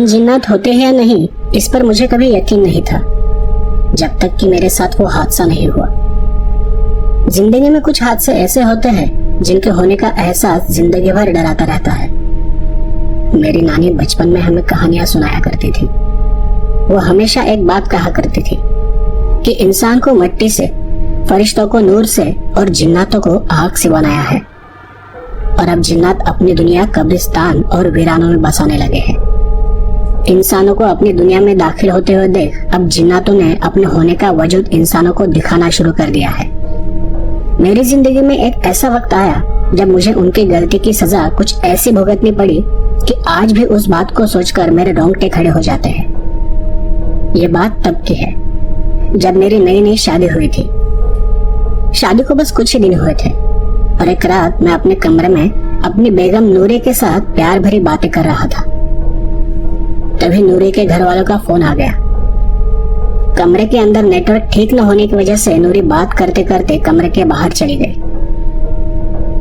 जिन्नात होते हैं या नहीं, इस पर मुझे कभी यकीन नहीं था, जब तक कि मेरे साथ वो हादसा नहीं हुआ। जिंदगी में कुछ हादसे ऐसे होते हैं जिनके होने का एहसास जिंदगी भर डराता रहता है। मेरी नानी बचपन में हमें कहानियां सुनाया करती थी। वो हमेशा एक बात कहा करती थी कि इंसान को मिट्टी से, फरिश्तों को नूर से और जिन्नातों को आग से बनाया है। और अब जिन्नात अपनी दुनिया कब्रिस्तान और वीरानों में बसाने लगे हैं। इंसानों को अपनी दुनिया में दाखिल होते हुए देख अब जिन्नातों ने अपने होने का वजूद इंसानों को दिखाना शुरू कर दिया है। मेरी जिंदगी में एक ऐसा वक्त आया जब मुझे उनकी गलती की सजा कुछ ऐसी भुगतनी पड़ी कि आज भी उस बात को सोचकर मेरे रोंगटे खड़े हो जाते हैं। ये बात तब की है जब मेरी नई नई शादी हुई थी। शादी को बस कुछ ही दिन हुए थे और एक रात मैं अपने कमरे में अपनी बेगम नूरी के साथ प्यार भरी बातें कर रहा था। तभी नूरी के घर वालों का फोन आ गया। कमरे के अंदर नेटवर्क ठीक न होने की वजह से नूरी बात करते करते कमरे के बाहर चली गई।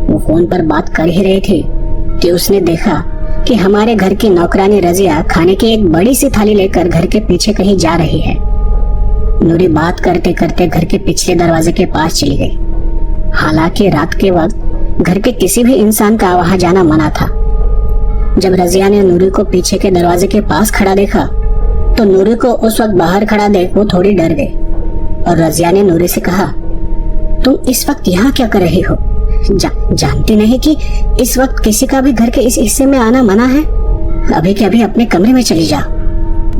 वो फोन पर बात कर ही रही थी कि उसने देखा कि हमारे घर की नौकरानी रजिया खाने की एक बड़ी सी थाली लेकर घर के पीछे कहीं जा रही है। नूरी बात करते करते घर के पिछले दरवाजे के पास चली गई। हालांकि रात के वक्त घर के किसी भी इंसान का वहां जाना मना था। जब रजिया ने नूरी को पीछे के दरवाजे के पास खड़ा देखा तो नूरी को उस वक्त बाहर खड़ा देख वो थोड़ी डर गई और रजिया ने नूरी से कहा, तुम इस वक्त यहाँ क्या कर रही हो? जानती नहीं कि इस वक्त किसी का भी घर के इस हिस्से में आना मना है? अभी के अभी अपने कमरे में चली जा।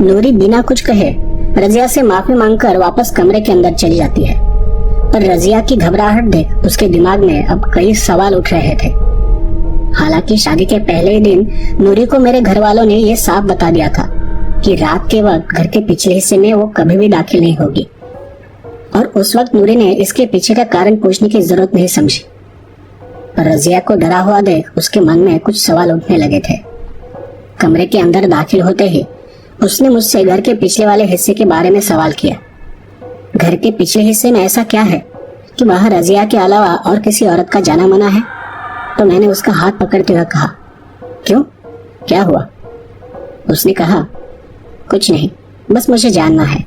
नूरी बिना कुछ कहे रजिया से माफी मांगकर वापस कमरे के अंदर चली जाती है। पर रजिया की घबराहट देख उसके दिमाग में अब कई सवाल उठ रहे थे। हालांकि शादी के पहले ही दिन नूरी को मेरे घर वालों ने यह साफ बता दिया था कि रात के वक्त घर के पिछले हिस्से में वो कभी भी दाखिल नहीं होगी। और उस वक्त नूरी ने इसके पीछे का कारण पूछने की जरूरत नहीं समझी। पर रजिया को डरा हुआ देख उसके मन में कुछ सवाल उठने लगे थे। कमरे के अंदर दाखिल होते ही उसने मुझसे घर के पिछले वाले हिस्से के बारे में सवाल किया। घर के पिछले हिस्से में ऐसा क्या है कि वहां रजिया के अलावा और किसी औरत का जाना मना है? तो मैंने उसका हाथ पकड़ते हुए कहा, क्यों, क्या हुआ? उसने कहा, कुछ नहीं, बस मुझे जानना है।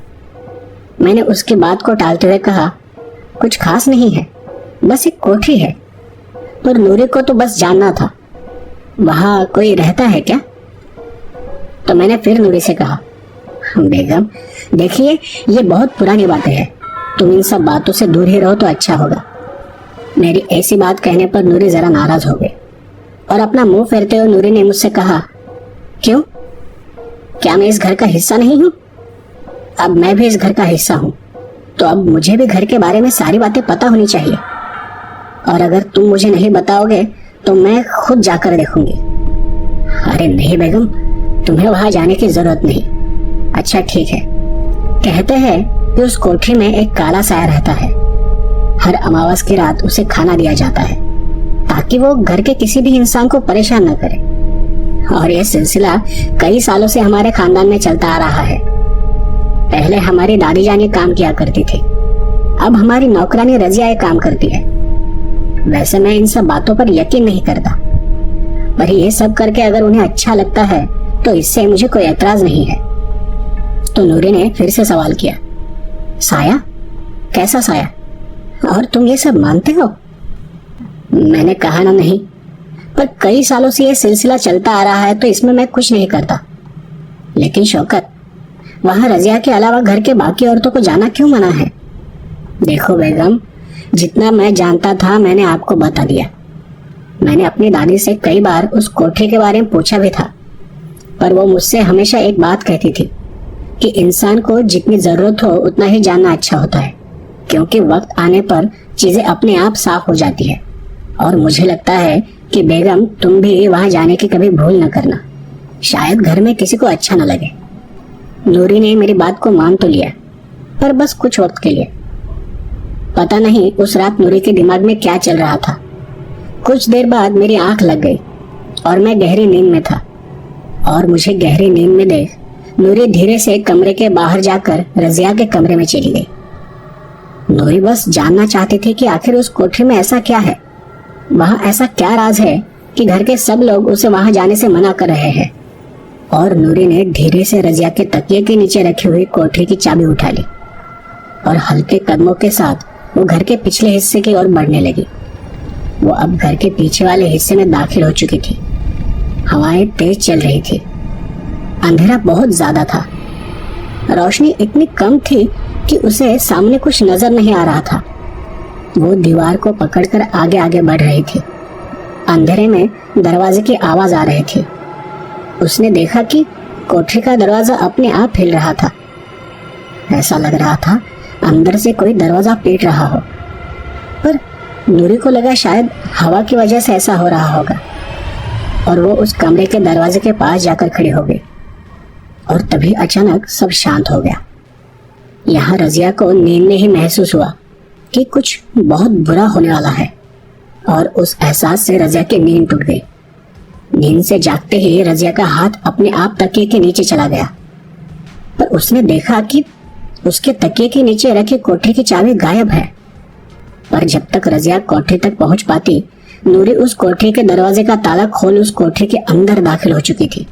मैंने उसकी बात को टालते हुए कहा, कुछ खास नहीं है, बस एक कोठरी है। पर नूरी को तो बस जानना था, वहां कोई रहता है क्या? तो मैंने फिर नूरी से कहा, बेगम देखिए, ये बहुत पुरानी बातें हैं, तुम इन सब बातों से दूर ही रहो तो अच्छा होगा। मेरी ऐसी बात कहने पर नूरी जरा नाराज हो गई और अपना मुंह फेरते हुए नूरी ने मुझसे कहा, क्यों, क्या मैं इस घर का हिस्सा नहीं हूँ? अब मैं भी इस घर का हिस्सा हूँ, तो अब मुझे भी घर के बारे में सारी बातें पता होनी चाहिए। और अगर तुम मुझे नहीं बताओगे तो मैं खुद जाकर देखूंगी। अरे नहीं बेगम, तुम्हें वहां जाने की जरूरत नहीं। अच्छा ठीक है। कहते हैं कि उस कोठरी में एक काला साया रहता है। हर अमावस की रात उसे खाना दिया जाता है ताकि वो घर के किसी भी इंसान को परेशान न करे। और यह सिलसिला कई सालों से हमारे खानदान में चलता आ रहा है। पहले हमारी दादी जान ये काम किया करती थी, अब हमारी नौकरानी रजिया ये काम करती है। वैसे मैं इन सब बातों पर यकीन नहीं करता, पर ये सब करके अगर उन्हें अच्छा लगता है तो इससे मुझे कोई एतराज नहीं है। तो नूरी ने फिर से सवाल किया, साया? कैसा साया? और तुम ये सब मानते हो? मैंने कहा ना नहीं, पर कई सालों से ये सिलसिला चलता आ रहा है तो इसमें मैं कुछ नहीं करता। लेकिन शौकत, वहां रजिया के अलावा घर के बाकी औरतों को जाना क्यों मना है? देखो बेगम, जितना मैं जानता था मैंने आपको बता दिया। मैंने अपनी दादी से कई बार उस कोठरी के बारे में पूछा भी था, पर वो मुझसे हमेशा एक बात कहती थी कि इंसान को जितनी जरूरत हो उतना ही जानना अच्छा होता है, क्योंकि वक्त आने पर चीजें अपने आप साफ हो जाती है। और मुझे लगता है कि बेगम तुम भी वहां जाने की कभी भूल न करना, शायद घर में किसी को अच्छा न लगे। नूरी ने मेरी बात को मान तो लिया, पर बस कुछ वक्त के लिए। पता नहीं उस रात नूरी के दिमाग में क्या चल रहा था। कुछ देर बाद मेरी आंख लग गई और मैं गहरी नींद में था। और मुझे गहरी नींद में देख नूरी धीरे से कमरे के बाहर जाकर रजिया के कमरे में चली गई। नूरी बस जानना चाहती थी कि आखिर उस कोठरी में ऐसा क्या है, वहां ऐसा क्या राज है कि घर के सब लोग उसे वहां जाने से मना कर रहे हैं। और नूरी ने धीरे से रजिया के तकिए के नीचे रखी हुई कोठरी की चाबी उठा ली और हल्के कदमों के साथ वो घर के पिछले हिस्से की ओर बढ़ने लगी। वो अब घर के पीछे वाले हिस्से में दाखिल हो चुकी थी। हवाएं तेज चल रही थी। अंधेरा बहुत ज्यादा था। रोशनी इतनी कम थी कि उसे सामने कुछ नजर नहीं आ रहा था। वो दीवार को पकड़कर आगे आगे बढ़ रही थी। अंधेरे में दरवाजे की आवाज आ रही थी। उसने देखा कि कोठरी का दरवाजा अपने आप हिल रहा था। ऐसा लग रहा था अंदर से कोई दरवाजा पीट रहा हो, पर नूरी को लगा शायद हवा की वजह से ऐसा हो रहा होगा और वो उस कमरे के दरवाजे के पास जाकर खड़ी हो गई। और तभी अचानक सब शांत हो गया। यहाँ रजिया को नींद में ही महसूस हुआ कि कुछ बहुत बुरा होने वाला है और उस एहसास से रजिया की नींद टूट गई। नींद से जागते ही रजिया का हाथ अपने आप तकिए के नीचे चला गया, पर उसने देखा कि उसके तकिए के नीचे रखी कोठरी की चाबी गायब है। पर जब तक रजिया कोठरी तक पहुंच पाती, नूरी उस कोठरी के दरवाजे का ताला खोल उस कोठरी के अंदर दाखिल हो चुकी थी।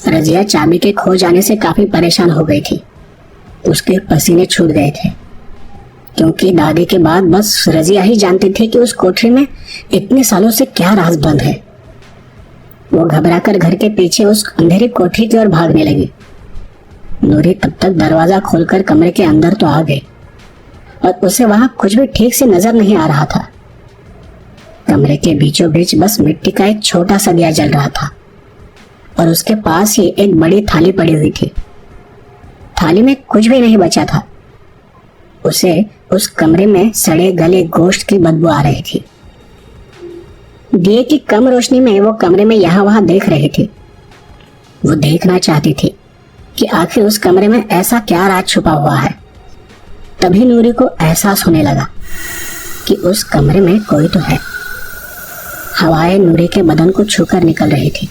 रजिया चाबी के खो जाने से काफी परेशान हो गई थी। उसके पसीने छूट गए थे, क्योंकि दादी के बाद बस रजिया ही जानती थी कि उस कोठरी में इतने सालों से क्या राज बंद है। वो घबराकर घर के पीछे उस अंधेरी कोठरी की ओर भागने लगी। नूरी तब तक दरवाजा खोलकर कमरे के अंदर तो आ गई और उसे वहां कुछ भी ठीक से नजर नहीं आ रहा था। कमरे के बीचों बीच बस मिट्टी का एक छोटा सा दिया जल रहा था और उसके पास ही एक बड़ी थाली पड़ी हुई थी। थाली में कुछ भी नहीं बचा था। उसे उस कमरे में सड़े गले गोश्त की बदबू आ रही थी। दिए की कम रोशनी में वो कमरे में यहाँ वहां देख रही थी। वो देखना चाहती थी कि आखिर उस कमरे में ऐसा क्या राज छुपा हुआ है। तभी नूरी को एहसास होने लगा कि उस कमरे में कोई तो है। हवाएं नूरी के बदन को छूकर निकल रही थी,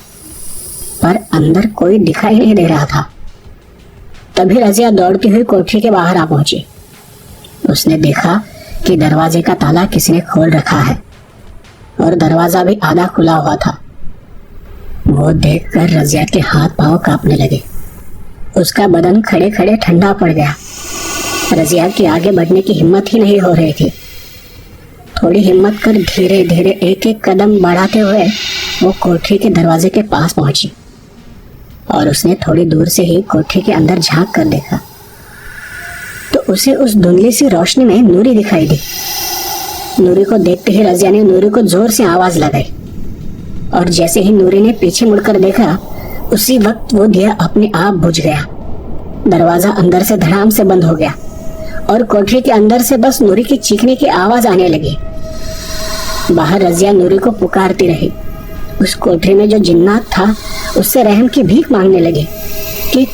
पर अंदर कोई दिखाई नहीं दे रहा था। तभी रजिया दौड़ती हुई कोठरी के बाहर आ पहुंची। उसने देखा कि दरवाजे का ताला किसी ने खोल रखा है और दरवाजा भी आधा खुला हुआ था। वो देखकर रजिया के हाथ पांव कांपने लगे। उसका बदन खड़े खड़े ठंडा पड़ गया। रजिया की आगे बढ़ने की हिम्मत ही नहीं हो रही थी। थोड़ी हिम्मत कर धीरे धीरे एक एक कदम बढ़ाते हुए वो कोठरी के दरवाजे के पास पहुंची और उसने थोड़ी दूर से ही कोठरी के अंदर झांक कर देखा तो उसे उस धुंधली सी रोशनी में नूरी दिखाई दी। नूरी को देखते ही रजिया ने नूरी को जोर से आवाज लगाई और जैसे ही नूरी ने पीछे मुड़कर देखा, उसी वक्त वो दिया अपने आप बुझ गया। दरवाजा अंदर से धड़ाम से बंद हो गया और कोठरी के अंदर से बस नूरी की चीखने की आवाज आने लगी। बाहर रजिया नूरी को पुकारती रही। उस कोठरी में जो जिन्नात था उससे रहम की भीख मांगने लगी कि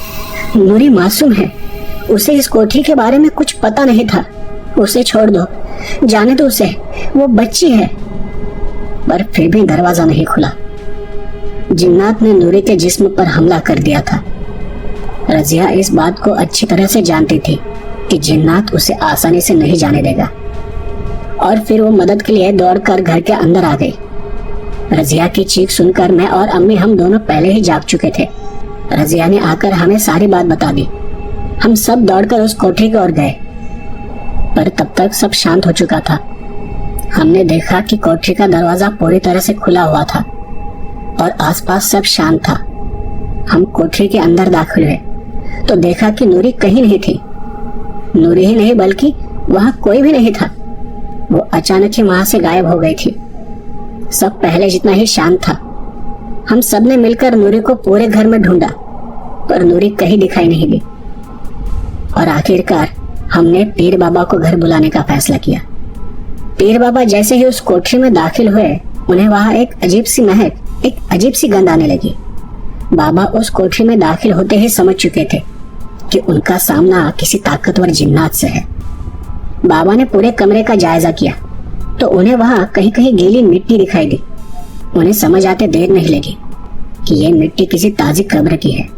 नूरी मासूम है, उसे इस कोठरी के बारे में कुछ पता नहीं था, उसे छोड़ दो, जाने दो उसे, वो बच्ची है। पर फिर भी दरवाजा नहीं खुला। जिन्नात ने नूरी के जिस्म पर हमला कर दिया था। रजिया इस बात को अच्छी तरह से जानती थी कि जिन्नात उसे आसानी से नहीं जाने देगा और फिर वो मदद के लिए दौड़कर घर के अंदर आ गई। रजिया की चीख सुनकर मैं और अम्मी हम दोनों पहले ही जाग चुके थे। रजिया ने आकर हमें सारी बात बता दी। हम सब दौड़कर उस कोठरी की ओर गए, पर तब तक सब शांत हो चुका था। हमने देखा कि कोठरी का दरवाजा पूरी तरह से खुला हुआ था और आसपास सब शांत था। हम कोठरी के अंदर दाखिल हुए तो देखा कि नूरी कहीं नहीं थी। नूरी ही नहीं बल्कि वहां कोई भी नहीं था। वो अचानक ही वहां से गायब हो गई थी। सब पहले जितना ही शांत था। हम सब ने मिलकर नूरी को पूरे घर में ढूंढा, पर नूरी कहीं दिखाई नहीं दी और आखिरकार हमने पीर बाबा को घर बुलाने का फैसला किया। पीर बाबा जैसे ही उस कोठरी में दाखिल हुए, उन्हें वहां एक अजीब सी महक, एक अजीब सी गंध आने लगी। बाबा उस कोठरी में दाखिल होते ही समझ चुके थे कि उनका सामना किसी ताकतवर जिन्नात से है। बाबा ने पूरे कमरे का जायजा किया तो उन्हें वहां कहीं कहीं गीली मिट्टी दिखाई दी। उन्हें समझ आते देर नहीं लगी कि यह मिट्टी किसी ताजी कब्र की है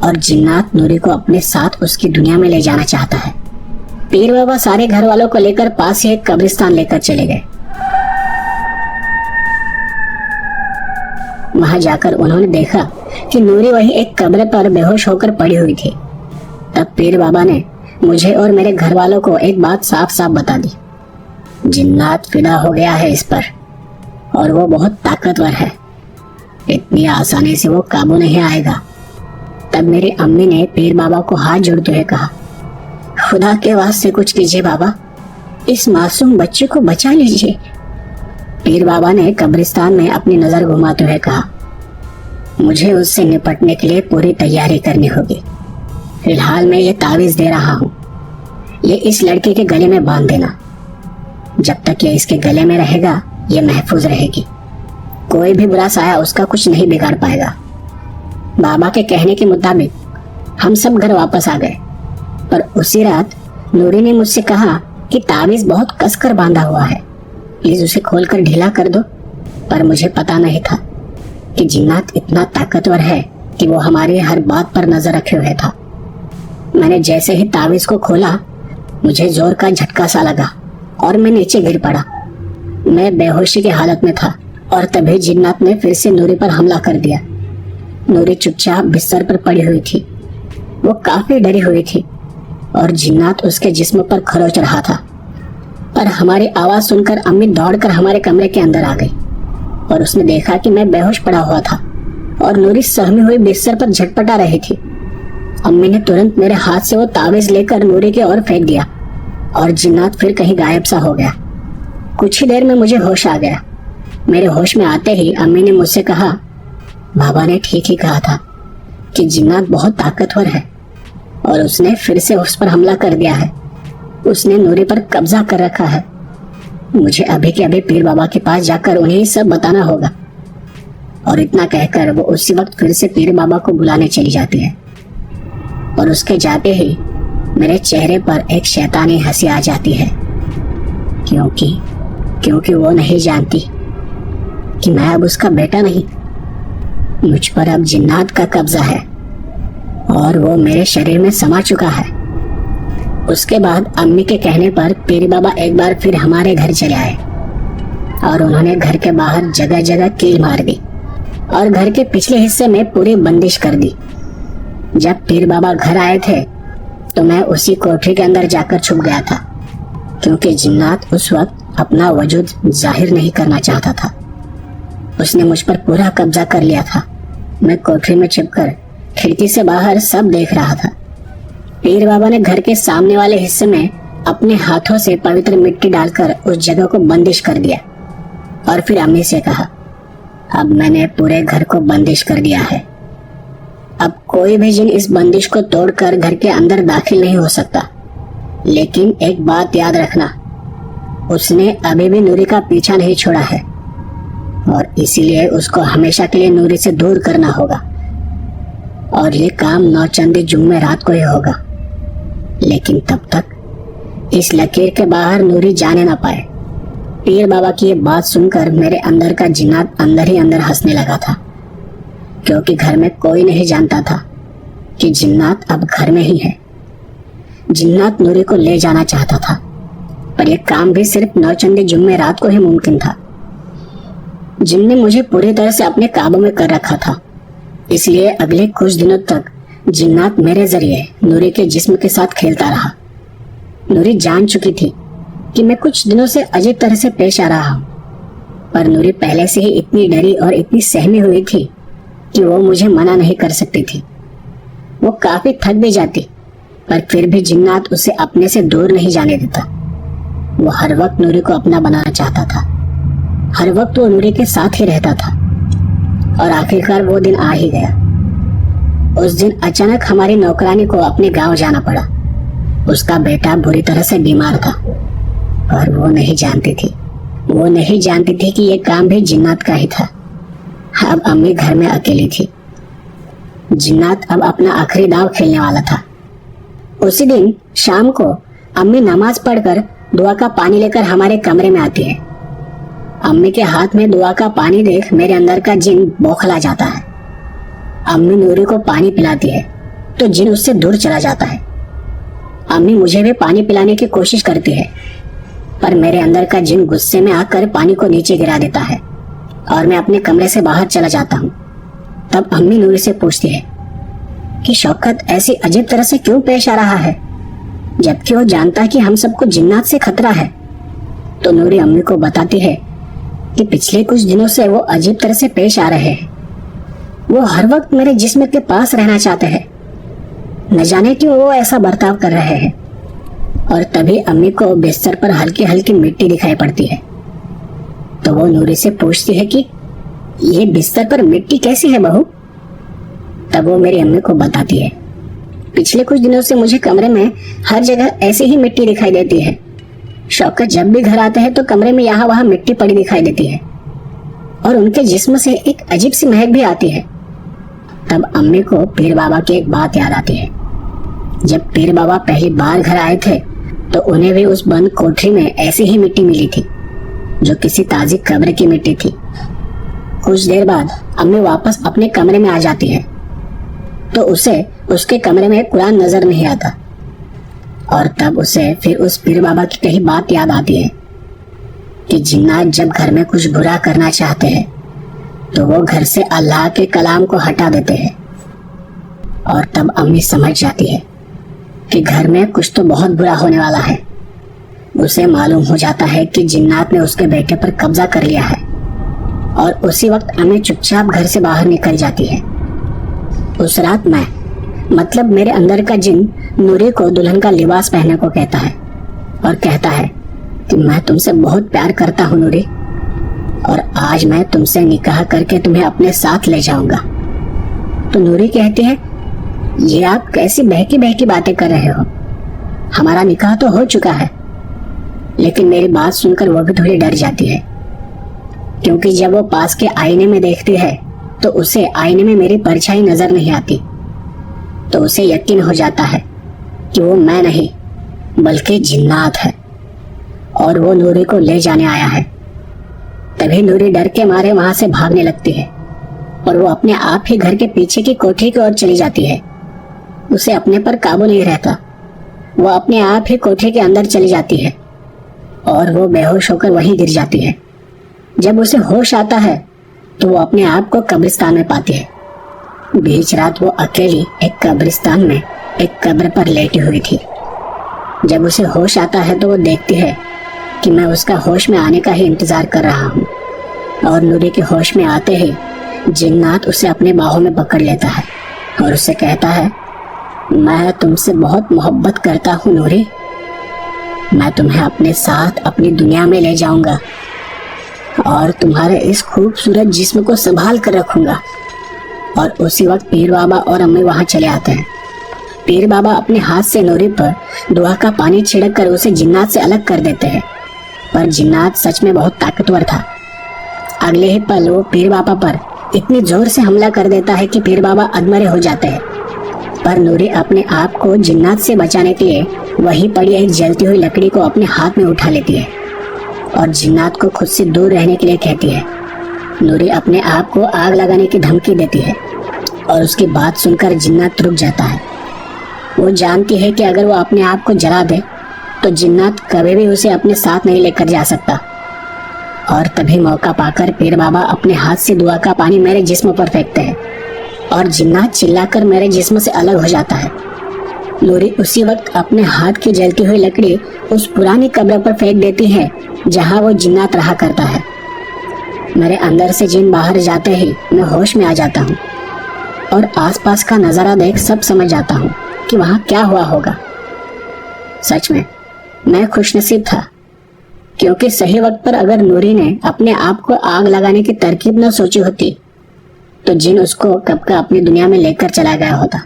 और जिन्नात नूरी को अपने साथ उसकी दुनिया में ले जाना चाहता है। पीर बाबा सारे घर वालों को लेकर पास ही एक कब्रिस्तान लेकर चले गए। वहां जाकर उन्होंने देखा कि नूरी वहीं एक कब्र पर बेहोश होकर पड़ी हुई थी, तब पीर बाबा ने मुझे और मेरे घर वालों को एक बात साफ साफ बता दी। जिन्नात फिदा हो गया है इस पर और वो बहुत ताकतवर है, इतनी आसानी से वो काबू नहीं आएगा। तब मेरी अम्मी ने पीर बाबा को हाथ जोड़ते हुए कहा, खुदा के वास्ते कुछ कीजिए बाबा, इस मासूम बच्चे को बचा लीजिए। पीर बाबा ने कब्रिस्तान में अपनी नजर घुमाते हुए कहा, मुझे उससे निपटने के लिए पूरी तैयारी करनी होगी। फिलहाल मैं ये तावीज दे रहा हूँ, ये इस लड़के के गले में बांध देना। जब तक ये इसके गले में रहेगा ये महफूज रहेगी, कोई भी बुरा साया उसका कुछ नहीं बिगाड़ पाएगा। बाबा के कहने के मुताबिक हम सब घर वापस आ गए, पर उसी रात नूरी ने मुझसे कहा कि तावीज बहुत कसकर बांधा हुआ है, प्लीज उसे खोलकर ढीला कर दो। पर मुझे पता नहीं था कि जिन्नात इतना ताकतवर है कि वो हमारी हर बात पर नजर रखे हुए था। मैंने जैसे ही तावीज को खोला, मुझे जोर का झटका सा लगा और मैं नीचे गिर पड़ा। मैं बेहोशी की हालत में था और तभी जिन्नात ने फिर से नूरी पर हमला कर दिया। नूरी चुपचाप बिस्तर पर पड़ी हुई थी, वो काफी डरी हुई थी और जिन्नात उसके जिस्म पर खरोच रहा था। पर हमारी आवाज सुनकर अम्मी दौड़कर हमारे कमरे के अंदर आ गई और उसने देखा कि मैं बेहोश पड़ा हुआ था और नूरी सहमी हुई बिस्तर पर झटपटा रही थी। अम्मी ने तुरंत मेरे हाथ से वो तावीज लेकर नूरी की ओर फेंक दिया और जिन्नात फिर कहीं गायब सा हो गया। कुछ ही देर में मुझे होश आ गया। मेरे होश में आते ही अम्मी ने मुझसे कहा, बाबा ने ठीक ही कहा था कि जिन्नात बहुत ताकतवर है और उसने फिर से उस पर हमला कर दिया है। उसने नूरी पर कब्जा कर रखा है। मुझे अभी के अभी पीर बाबा के पास जाकर उन्हें सब बताना होगा। और इतना कहकर वो उसी वक्त फिर से पीर बाबा को बुलाने चली जाती है और उसके जाते ही मेरे चेहरे पर एक शैतानी हंसी आ जाती है, क्योंकि वो नहीं जानती कि मैं अब उसका बेटा नहीं, मुझ पर अब जिन्नात का कब्जा है और वो मेरे शरीर में समा चुका है। उसके बाद अम्मी के कहने पर पीर बाबा एक बार फिर हमारे घर चले आए और उन्होंने घर के बाहर जगह जगह कील मार दी और घर के पिछले हिस्से में पूरी बंदिश कर दी। जब पीर बाबा घर आए थे तो मैं उसी कोठरी के अंदर जाकर छुप गया था, क्योंकि जिन्नात उस वक्त अपना वजूद जाहिर नहीं करना चाहता था। उसने मुझ पर पूरा कब्जा कर लिया था। मैं कोठरी में छिपकर खिड़की से बाहर सब देख रहा था। पीर बाबा ने घर के सामने वाले हिस्से में अपने हाथों से पवित्र मिट्टी डालकर उस जगह को बंदिश कर दिया और फिर अम्मी से कहा, अब मैंने पूरे घर को बंदिश कर दिया है। अब कोई भी जिन इस बंदिश को तोड़कर घर के अंदर दाखिल नहीं हो सकता। लेकिन एक बात याद रखना, उसने अभी भी नूरी का पीछा नहीं छोड़ा है और इसीलिए उसको हमेशा के लिए नूरी से दूर करना होगा और ये काम नौचंदी जुम्मे रात को ही होगा। लेकिन तब तक इस लकीर के बाहर नूरी जाने ना पाए। पीर बाबा की ये बात सुनकर मेरे अंदर का जिन्नात अंदर ही अंदर हंसने लगा था, क्योंकि घर में कोई नहीं जानता था कि जिन्नात अब घर में ही है। जिन्नात नूरी को ले जाना चाहता था, पर यह काम भी सिर्फ नौचंदी जुम्मे रात को ही मुमकिन था। जिन ने मुझे पूरी तरह से अपने काबू में कर रखा था, इसलिए अगले कुछ दिनों तक जिन्नात मेरे जरिए नूरी के जिस्म के साथ खेलता रहा। नूरी जान चुकी थी कि मैं कुछ दिनों से अजीब तरह से पेश आ रहा हूँ, पर नूरी पहले से ही इतनी डरी और इतनी सहमी हुई थी कि वो मुझे मना नहीं कर सकती थी। वो काफी थक भी जाती, पर फिर भी जिन्नात उसे अपने से दूर नहीं जाने देता। वो हर वक्त नूरी को अपना बनाना चाहता था, हर वक्त वो नूरी के साथ ही रहता था और आखिरकार वो दिन आ ही गया। उस दिन अचानक हमारी नौकरानी को अपने गांव जाना पड़ा। उसका बेटा बुरी तरह से बीमार था और वो नहीं जानती थी कि ये काम भी जिन्नात का ही था। अब अम्मी घर में अकेली थी। जिन्नात अब अपना आखिरी दांव खेलने वाला था। उसी दिन शाम को अम्मी नमाज पढ़कर दुआ का पानी लेकर हमारे कमरे में आती है। अम्मी के हाथ में दुआ का पानी देख मेरे अंदर का जिन बौखला जाता है। अम्मी नूरी को पानी पिलाती है तो जिन उससे दूर चला जाता है। अम्मी मुझे भी पानी पिलाने की कोशिश करती है, पर मेरे अंदर का जिन गुस्से में आकर पानी को नीचे गिरा देता है और मैं अपने कमरे से बाहर चला जाता हूँ। तब अम्मी नूरी से पूछती है कि शौकत ऐसी अजीब तरह से क्यों पेश आ रहा है, जबकि वो जानता है कि हम सबको जिन्नात से खतरा है। तो नूरी अम्मी को बताती है कि पिछले कुछ दिनों से वो अजीब तरह से पेश आ रहे हैं। वो हर वक्त मेरे जिस्म के पास रहना चाहते हैं, न जाने क्यों वो ऐसा बर्ताव कर रहे हैं। और तभी अम्मी को बिस्तर पर हल्की हल्की मिट्टी दिखाई पड़ती है। तो वो नूरी से पूछती है कि ये बिस्तर पर मिट्टी कैसी है बहू। तब वो मेरी अम्मी को बताती है, पिछले कुछ दिनों से मुझे कमरे में हर जगह ऐसी ही मिट्टी दिखाई देती है। शौकत जब भी घर आते हैं तो कमरे में यहाँ वहाँ मिट्टी पड़ी दिखाई देती है और उनके जिस्म से एक अजीब सी महक भी आती है। तब अम्मी को पीर बाबा की एक बात याद आती है। जब पीर बाबा पहली बार घर आए थे तो उन्हें भी उस बंद कोठरी में ऐसी ही मिट्टी मिली थी, जो किसी ताजी कब्र की मिट्टी थी। कुछ देर बाद अम्मी वापस अपने कमरे में आ जाती है तो उसे उसके कमरे में कुरान नजर नहीं आता। और तब उसे फिर उस पीर बाबा की कही बात याद आती है कि जिन्नात जब घर में कुछ बुरा करना चाहते हैं तो वो घर से अल्लाह के कलाम को हटा देते हैं। और तब अम्मी समझ जाती है कि घर में कुछ तो बहुत बुरा होने वाला है। उसे मालूम हो जाता है कि जिन्नात ने उसके बेटे पर कब्जा कर लिया है। और उसी वक्त अम्मी चुपचाप घर से बाहर निकल जाती है। उस रात मतलब मेरे अंदर का जिन नूरी को दुल्हन का लिबास पहनने को कहता है और कहता है कि मैं तुमसे बहुत प्यार करता हूँ नूरी, और आज मैं तुमसे निकाह करके तुम्हें अपने साथ ले जाऊंगा। तो नूरी कहती है, ये आप कैसी बहकी बहकी बातें कर रहे हो, हमारा निकाह तो हो चुका है। लेकिन मेरी बात सुनकर वो भी थोड़ी डर जाती है, क्योंकि जब वो पास के आईने में देखती है तो उसे आईने में मेरी परछाई नजर नहीं आती। तो उसे यकीन हो जाता है कि वो मैं नहीं बल्कि जिन्नात है और वो नूरी को ले जाने आया है। तभी नूरी डर के मारे वहां से भागने लगती है और वो अपने आप ही घर के पीछे की कोठरी की ओर चली जाती है। उसे अपने पर काबू नहीं रहता। वो अपने आप ही कोठरी के अंदर चली जाती है और वो बेहोश होकर वहीं गिर जाती है। जब उसे होश आता है तो वो अपने आप को कब्रिस्तान में पाती है। बीच रात वो अकेली एक कब्रिस्तान में एक कब्र पर लेटी हुई थी। जब उसे होश आता है तो वो देखती है कि मैं उसका होश में आने का ही इंतजार कर रहा हूँ। और नूरी के होश में आते ही जिन्नात उसे अपने बाहों में पकड़ लेता है और उससे कहता है, मैं तुमसे बहुत मोहब्बत करता हूँ नूरी, मैं तुम्हें अपने साथ अपनी दुनिया में ले जाऊंगा और तुम्हारे इस खूबसूरत जिस्म को संभाल कर रखूंगा। और उसी वक्त पीर बाबा और अम्मी वहां चले आते हैं। पीर बाबा अपने हाथ से नूरी पर दुआ का पानी छिड़क कर उसे जिन्नात से अलग कर देते हैं, पर जिन्नात सच में बहुत ताकतवर था। अगले ही पल वो पीर बाबा पर इतनी जोर से हमला कर देता है कि पीर बाबा अधमरे हो जाते हैं। पर नूरी अपने आप को जिन्नात से बचाने के लिए वहीं पड़ी एक जलती हुई लकड़ी को अपने हाथ में उठा लेती है और जिन्नात को खुद से दूर रहने के लिए कहती है। नूरी अपने आप को आग लगाने की धमकी देती है और उसकी बात सुनकर जिन्नात रुक जाता है। वो जानती है कि अगर वो अपने आप को जला दे तो जिन्नात कभी भी उसे अपने साथ नहीं लेकर जा सकता। और तभी मौका पाकर पीर बाबा अपने हाथ से दुआ का पानी मेरे जिस्म पर फेंकते हैं और जिन्नात चिल्लाकर मेरे जिस्म से अलग हो जाता है। नूरी उसी वक्त अपने हाथ की जलती हुई लकड़ी उस पुरानी कब्र पर फेंक देती है जहां वो जिन्नात रहा करता है। मेरे अंदर से जिन बाहर जाते ही मैं होश में आ जाता हूँ और आसपास का नजारा देख सब समझ जाता हूँ कि वहां क्या हुआ होगा। सच में मैं खुशनसीब था, क्योंकि सही वक्त पर अगर नूरी ने अपने आप को आग लगाने की तरकीब न सोची होती तो जिन उसको कब का अपनी दुनिया में लेकर चला गया होता।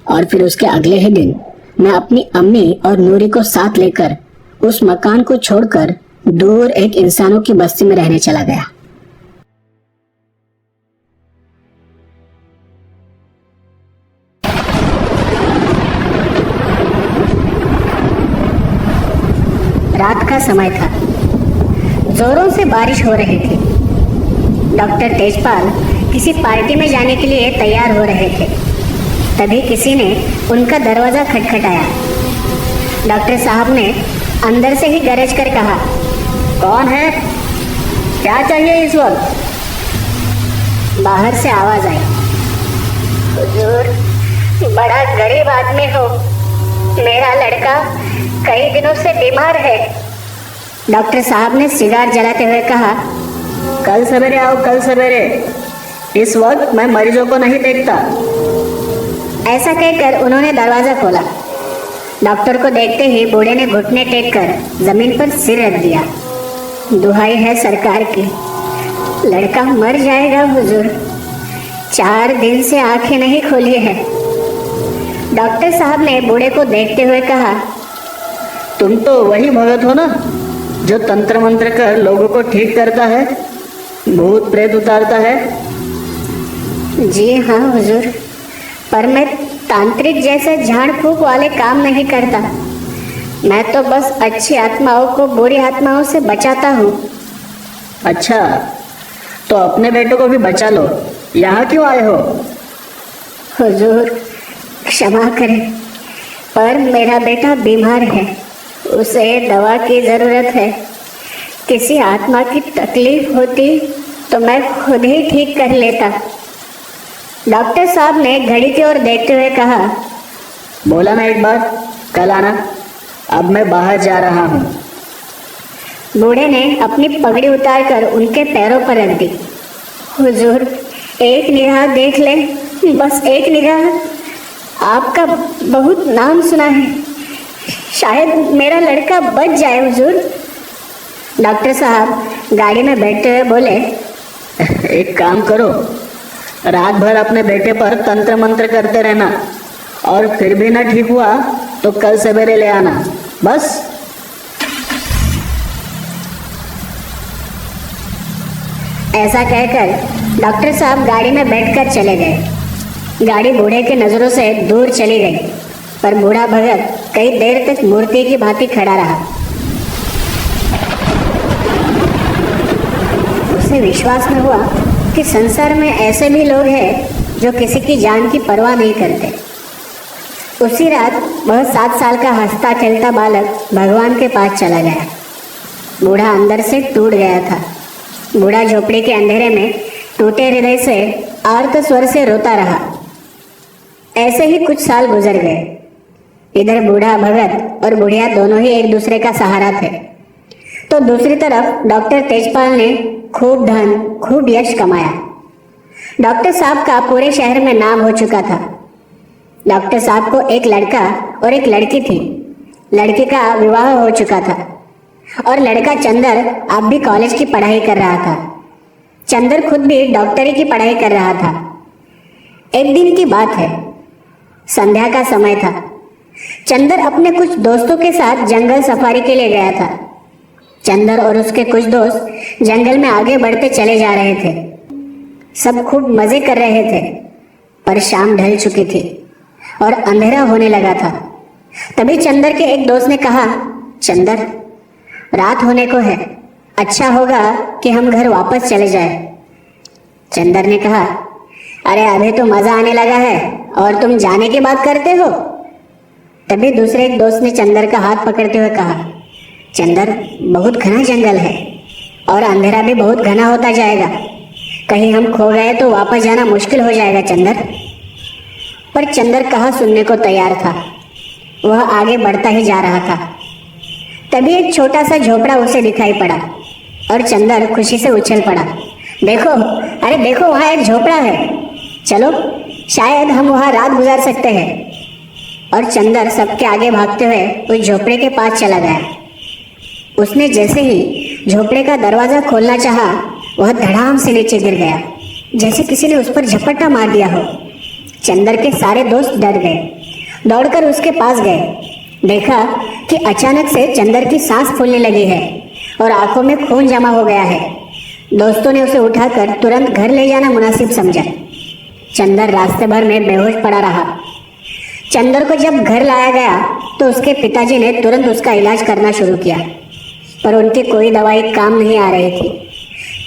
और फिर उसके अगले ही दिन मैं अपनी अम्मी और नूरी को साथ लेकर उस मकान को छोड़कर दूर एक इंसानों की बस्ती में रहने चला गया। रात का समय था। जोरों से बारिश हो रही थी। डॉक्टर तेजपाल किसी पार्टी में जाने के लिए तैयार हो रहे थे। तभी किसी ने उनका दरवाजा खटखटाया। डॉक्टर साहब ने अंदर से ही गरज कर कहा, कौन है, क्या चाहिए इस वक्त? बाहर से आवाज आई, हुजूर, बड़ा गरीब आदमी हो, मेरा लड़का कई दिनों से बीमार है। डॉक्टर साहब ने सिगार जलाते हुए कहा, कल सवेरे आओ, कल सवेरे, इस वक्त मैं मरीजों को नहीं देखता। ऐसा कहकर उन्होंने दरवाजा खोला। डॉक्टर को देखते ही बूढ़े ने घुटने टेक कर जमीन पर सिर रख दिया। दुहाई है सरकार की, लड़का मर जाएगा हुजूर, 4 दिन से आंखें नहीं खोली है। डॉक्टर साहब ने बूढ़े को देखते हुए कहा, तुम तो वही भगत हो ना, जो तंत्र मंत्र कर लोगों को ठीक करता है, भूत प्रेत उतारता है। जी हाँ हुजूर, पर मैं तांत्रिक जैसे झाड़ फूक वाले काम नहीं करता। मैं तो बस अच्छी आत्माओं को बुरी आत्माओं से बचाता हूँ। अच्छा, तो अपने बेटों को भी बचा लो, यहाँ क्यों आए हो? हुजूर क्षमा करें, पर मेरा बेटा बीमार है, उसे दवा की जरूरत है। किसी आत्मा की तकलीफ होती तो मैं खुद ही ठीक कर लेता। डॉक्टर साहब ने घड़ी की ओर देखते हुए कहा, बोला ना एक बार, कल आना, अब मैं बाहर जा रहा हूँ। बूढ़े ने अपनी पगड़ी उतारकर उनके पैरों पर रख दी। हुजूर एक निगाह देख ले, बस एक निगाह। आपका बहुत नाम सुना है, शायद मेरा लड़का बच जाए हुजूर। डॉक्टर साहब गाड़ी में बैठते हुए बोले, एक काम करो, रात भर अपने बेटे पर तंत्र मंत्र करते रहना, और फिर भी ना ठीक हुआ तो कल सवेरे ले आना, बस। ऐसा कहकर डॉक्टर साहब गाड़ी में बैठकर चले गए। गाड़ी बूढ़े की नजरों से दूर चली गई, पर बूढ़ा भगत कई देर तक मूर्ति की भांति खड़ा रहा। उसे विश्वास न हुआ कि संसार में ऐसे भी लोग हैं जो किसी की जान की परवाह नहीं करते। उसी रात वह 7 साल का हंसता खेलता बालक भगवान के पास चला गया। बूढ़ा अंदर से टूट गया था। बूढ़ा झोपड़ी के अंधेरे में टूटे हृदय से आर्त स्वर से रोता रहा। ऐसे ही कुछ साल गुजर गए। इधर बूढ़ा भगत और बुढ़िया दोनों ही एक दूसरे का सहारा थे, तो दूसरी तरफ डॉक्टर तेजपाल ने खूब धन, खूब यश कमाया। डॉक्टर साहब का पूरे शहर में नाम हो चुका था। डॉक्टर साहब को एक लड़का और एक लड़की थी। लड़की का विवाह हो चुका था और लड़का चंदर अब भी कॉलेज की पढ़ाई कर रहा था। चंदर खुद भी डॉक्टरी की पढ़ाई कर रहा था। एक दिन की बात है, संध्या का समय था। चंदर अपने कुछ दोस्तों के साथ जंगल सफारी के लिए गया था। चंदर और उसके कुछ दोस्त जंगल में आगे बढ़ते चले जा रहे थे। सब खूब मजे कर रहे थे, पर शाम ढल चुकी थी और अंधेरा होने लगा था। तभी चंदर के एक दोस्त ने कहा, चंदर, रात होने को है, अच्छा होगा कि हम घर वापस चले जाएं। चंदर ने कहा, अरे अभी तो मजा आने लगा है और तुम जाने की बात करते हो। तभी दूसरे एक दोस्त ने चंदर का हाथ पकड़ते हुए कहा, चंदर, बहुत घना जंगल है और अंधेरा भी बहुत घना होता जाएगा, कहीं हम खो गए तो वापस जाना मुश्किल हो जाएगा चंदर। पर चंदर कहाँ सुनने को तैयार था, वह आगे बढ़ता ही जा रहा था। तभी एक छोटा सा झोपड़ा उसे दिखाई पड़ा और चंदर खुशी से उछल पड़ा। देखो, अरे देखो, वहाँ एक झोपड़ा है, चलो शायद हम वहाँ रात गुजार सकते हैं। और चंदर सबके आगे भागते हुए उस झोपड़े के पास चला गया। उसने जैसे ही झोपड़े का दरवाजा खोलना चाहा, वह धड़ाम से नीचे गिर गया, जैसे किसी ने उस पर झपट्टा मार दिया हो। चंदर के सारे दोस्त डर गए, दौड़कर उसके पास गए। देखा कि अचानक से चंदर की सांस फूलने लगी है और आंखों में खून जमा हो गया है। दोस्तों ने उसे उठाकर तुरंत घर ले जाना मुनासिब समझा। चंदर रास्ते भर में बेहोश पड़ा रहा। चंदर को जब घर लाया गया तो उसके पिताजी ने तुरंत उसका इलाज करना शुरू किया, पर उनकी कोई दवाई काम नहीं आ रही थी।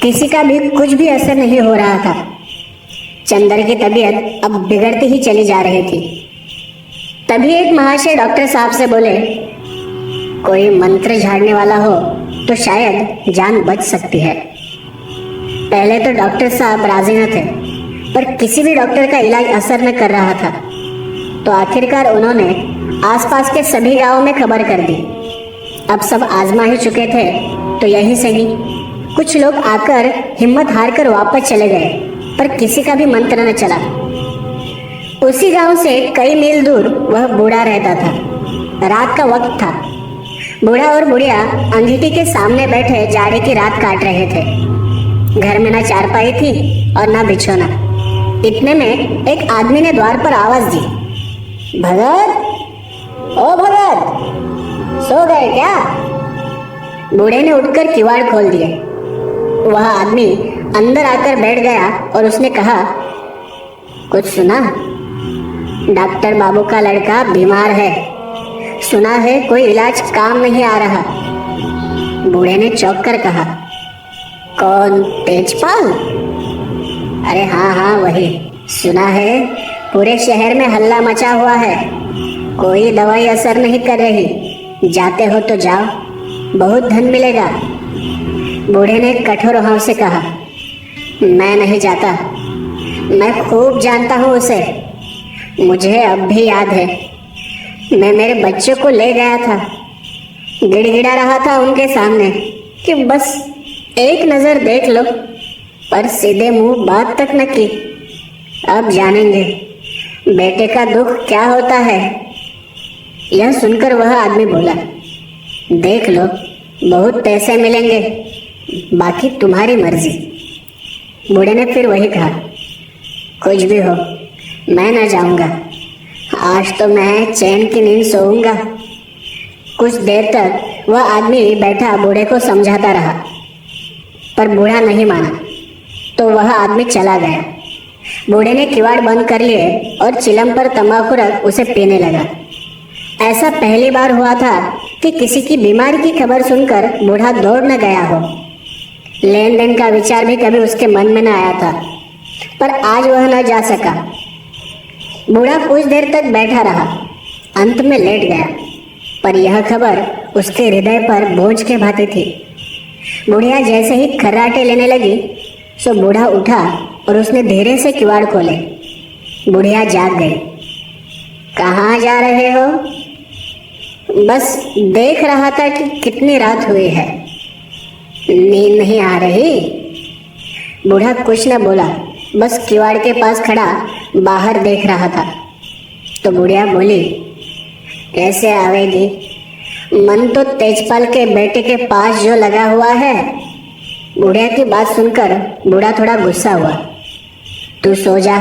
किसी का भी कुछ भी असर नहीं हो रहा था। चंदर की तबीयत अब बिगड़ती ही चली जा रही थी। तभी एक महाशय डॉक्टर साहब से बोले, कोई मंत्र झाड़ने वाला हो तो शायद जान बच सकती है। पहले तो डॉक्टर साहब राजी न थे, पर किसी भी डॉक्टर का इलाज असर न कर रहा था। तो आखिरकार उन्होंने आसपास के सभी गांवों में खबर कर दी। अब सब आजमा ही चुके थे तो यही सही। कुछ लोग आकर हिम्मत हारकर वापस चले गए, पर किसी का भी मंत्र न चला। उसी गांव से कई मील दूर वह बूढ़ा रहता था। रात का वक्त था। बूढ़ा और बुढ़िया अंगीठी के सामने बैठे जाड़े की रात काट रहे थे। घर में ना चारपाई थी और ना बिछौना। इतने में एक आदमी ने द्वार पर आवाज दी, भगत, ओ भगत, सो गए क्या? बूढ़े ने उठकर किवाड़ खोल दिए। वह आदमी अंदर आकर बैठ गया और उसने कहा, कुछ सुना? डॉक्टर बाबू का लड़का बीमार है। सुना है कोई इलाज काम नहीं आ रहा। बूढ़े ने चौंक कर कहा, कौन, तेजपाल? अरे हाँ हाँ वही। सुना है पूरे शहर में हल्ला मचा हुआ है। कोई दवाई असर नहीं कर रही। जाते हो तो जाओ, बहुत धन मिलेगा। बूढ़े ने कठोर भाव से कहा, मैं नहीं जाता। मैं खूब जानता हूँ उसे। मुझे अब भी याद है, मैं मेरे बच्चों को ले गया था। गिड़गिड़ा रहा था उनके सामने कि बस एक नजर देख लो, पर सीधे मुंह बात तक न की। अब जानेंगे बेटे का दुख क्या होता है। यह सुनकर वह आदमी बोला, देख लो, बहुत पैसे मिलेंगे, बाकी तुम्हारी मर्जी। बूढ़े ने फिर वही कहा, कुछ भी हो, मैं न जाऊंगा। आज तो मैं चैन की नींद सोऊंगा। कुछ देर तक वह आदमी बैठा बूढ़े को समझाता रहा, पर बूढ़ा नहीं माना। तो वह आदमी चला गया। बूढ़े ने किवाड़ बंद कर लिए और चिलम पर तंबाकू रख उसे पीने लगा। ऐसा पहली बार हुआ था कि किसी की बीमारी की खबर सुनकर बूढ़ा दौड़ न गया हो। लेन देन का विचार भी कभी उसके मन में न आया था, पर आज वह न जा सका। बूढ़ा कुछ देर तक बैठा रहा, अंत में लेट गया, पर यह खबर उसके हृदय पर बोझ के भांति थी। बुढ़िया जैसे ही खर्राटे लेने लगी, सो बूढ़ा उठा और उसने धीरे से किवाड़ खोले। बुढ़िया जाग गई। कहाँ जा रहे हो? बस देख रहा था कि कितनी रात हुई है। नींद नहीं आ रही? बूढ़ा कुछ न बोला, बस किवाड़ के पास खड़ा बाहर देख रहा था। तो बुढ़िया बोली, कैसे आवेगी? मन तो तेजपाल के बेटे के पास जो लगा हुआ है। बुढ़िया की बात सुनकर बूढ़ा थोड़ा गुस्सा हुआ। तू सो जा,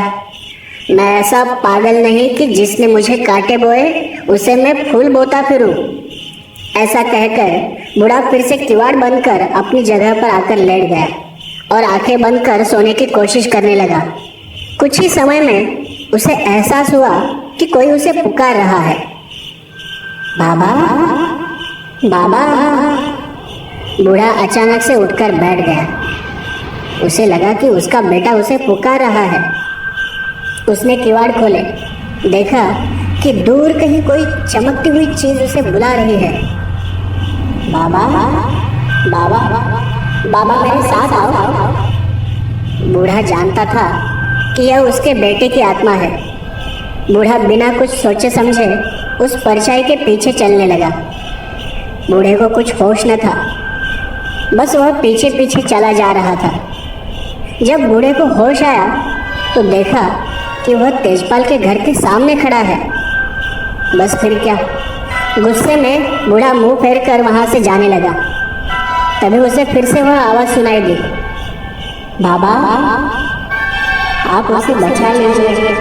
मैं ऐसा पागल नहीं कि जिसने मुझे काटे बोए उसे मैं फूल बोता फिरूं। ऐसा कहकर बूढ़ा फिर से किवाड़ बंद कर अपनी जगह पर आकर लेट गया और आंखें बंद कर सोने की कोशिश करने लगा। कुछ ही समय में उसे एहसास हुआ कि कोई उसे पुकार रहा है, बाबा, बाबा। बूढ़ा अचानक से उठकर बैठ गया। उसे लगा कि उसका बेटा उसे पुकार रहा है। उसने किवाड़ खोले, देखा कि दूर कहीं कोई चमकती हुई चीज उसे बुला रही है। बाबा, बाबा, बाबा मेरे साथ आओ। बूढ़ा जानता था कि यह उसके बेटे की आत्मा है। बूढ़ा बिना कुछ सोचे समझे उस परछाई के पीछे चलने लगा। बूढ़े को कुछ होश न था, बस वह पीछे पीछे चला जा रहा था। जब बूढ़े को होश आया तो देखा कि वह तेजपाल के घर के सामने खड़ा है। बस फिर क्या, गुस्से में बूढ़ा मुंह फेर कर वहां से जाने लगा। तभी उसे फिर से वह आवाज सुनाई दी, बाबा, आप उसे बचा लीजिए,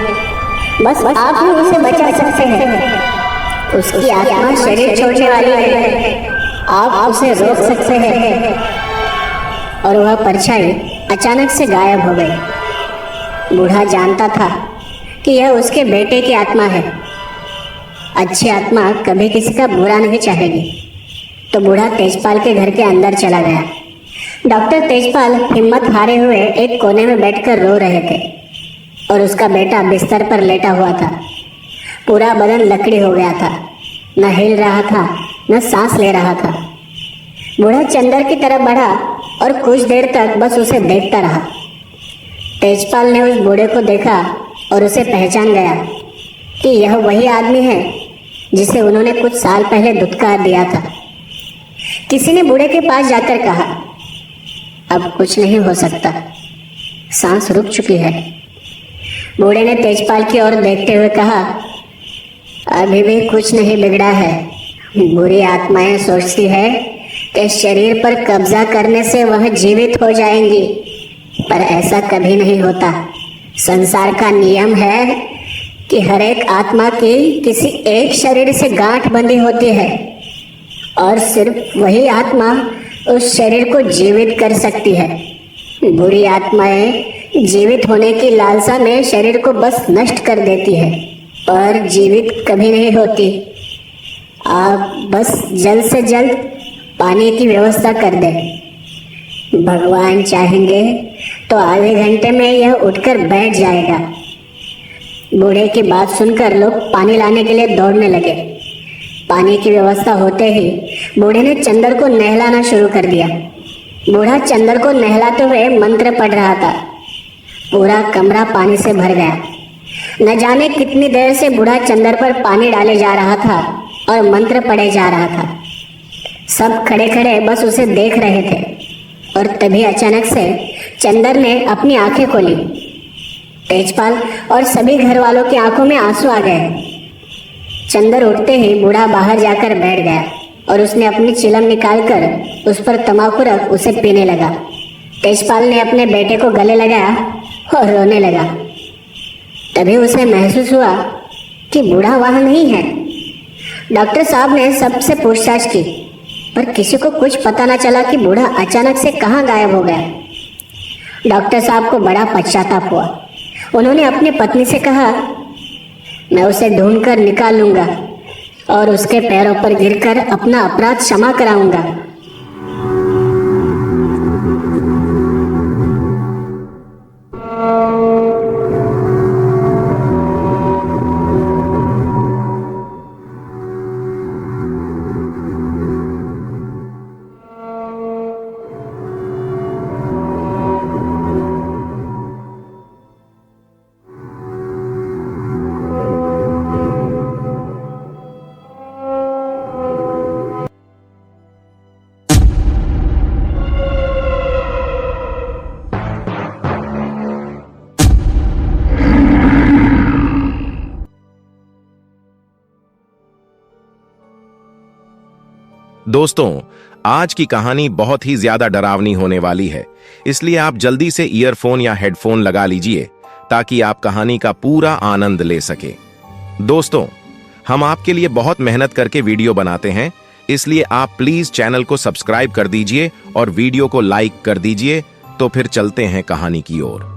बस आप ही उसे बचा सकते हैं। उसकी आत्मा शरीर छोड़ने वाली है, आप उसे रोक सकते हैं। और वह परछाई अचानक से गायब हो गई। बूढ़ा जानता था कि यह उसके बेटे की आत्मा है। अच्छी आत्मा कभी किसी का बुरा नहीं चाहेगी। तो बूढ़ा तेजपाल के घर के अंदर चला गया। डॉक्टर तेजपाल हिम्मत हारे हुए एक कोने में बैठकर रो रहे थे और उसका बेटा बिस्तर पर लेटा हुआ था। पूरा बदन लकड़ी हो गया था, न हिल रहा था न सांस ले रहा था। बूढ़ा चंदर की तरफ बढ़ा और कुछ देर तक बस उसे देखता रहा। तेजपाल ने उस बूढ़े को देखा और उसे पहचान गया कि यह वही आदमी है जिसे उन्होंने कुछ साल पहले धुतकार दिया था। किसी ने बूढ़े के पास जाकर कहा, अब कुछ नहीं हो सकता, सांस रुक चुकी है। बूढ़े ने तेजपाल की ओर देखते हुए कहा, अभी भी कुछ नहीं बिगड़ा है। बुरी आत्माएं सोचती है कि शरीर पर कब्जा करने से वह जीवित हो जाएंगी, पर ऐसा कभी नहीं होता। संसार का नियम है कि हर एक आत्मा की किसी एक शरीर से गांठ बंधी होती है और सिर्फ वही आत्मा उस शरीर को जीवित कर सकती है। बुरी आत्माएं जीवित होने की लालसा में शरीर को बस नष्ट कर देती है और जीवित कभी नहीं होती। आप बस जल्द से जल्द पानी की व्यवस्था कर दें। भगवान चाहेंगे तो आधे घंटे में यह उठकर बैठ जाएगा। बूढ़े की बात सुनकर लोग पानी लाने के लिए दौड़ने लगे। पानी की व्यवस्था होते ही बूढ़े ने चंदर को नहलाना शुरू कर दिया। बूढ़ा चंदर को नहलाते हुए मंत्र पढ़ रहा था। पूरा कमरा पानी से भर गया। न जाने कितनी देर से बूढ़ा चंदर पर पानी डाले जा रहा था और मंत्र पढ़े जा रहा था। सब खड़े खड़े बस उसे देख रहे थे और तभी अचानक से चंदर ने अपनी आंखें खोली। तेजपाल और सभी घर वालों की आंखों में आंसू आ गए। चंदर उठते ही बूढ़ा बाहर जाकर बैठ गया और उसने अपनी चिलम निकालकर उस पर तंबाकू रख उसे पीने लगा। तेजपाल ने अपने बेटे को गले लगाया और रोने लगा। तभी उसे महसूस हुआ कि बूढ़ा वहां नहीं है। डॉक्टर साहब ने सबसे पूछताछ की, पर किसी को कुछ पता न चला कि बूढ़ा अचानक से कहाँ गायब हो गया। डॉक्टर साहब को बड़ा पश्चाताप हुआ। उन्होंने अपनी पत्नी से कहा, मैं उसे ढूंढकर निकाल लूंगा और उसके पैरों पर गिरकर अपना अपराध क्षमा कराऊंगा। दोस्तों, आज की कहानी बहुत ही ज्यादा डरावनी होने वाली है, इसलिए आप जल्दी से ईयरफोन या हेडफोन लगा लीजिए ताकि आप कहानी का पूरा आनंद ले सके। दोस्तों, हम आपके लिए बहुत मेहनत करके वीडियो बनाते हैं, इसलिए आप प्लीज चैनल को सब्सक्राइब कर दीजिए और वीडियो को लाइक कर दीजिए। तो फिर चलते हैं कहानी की ओर।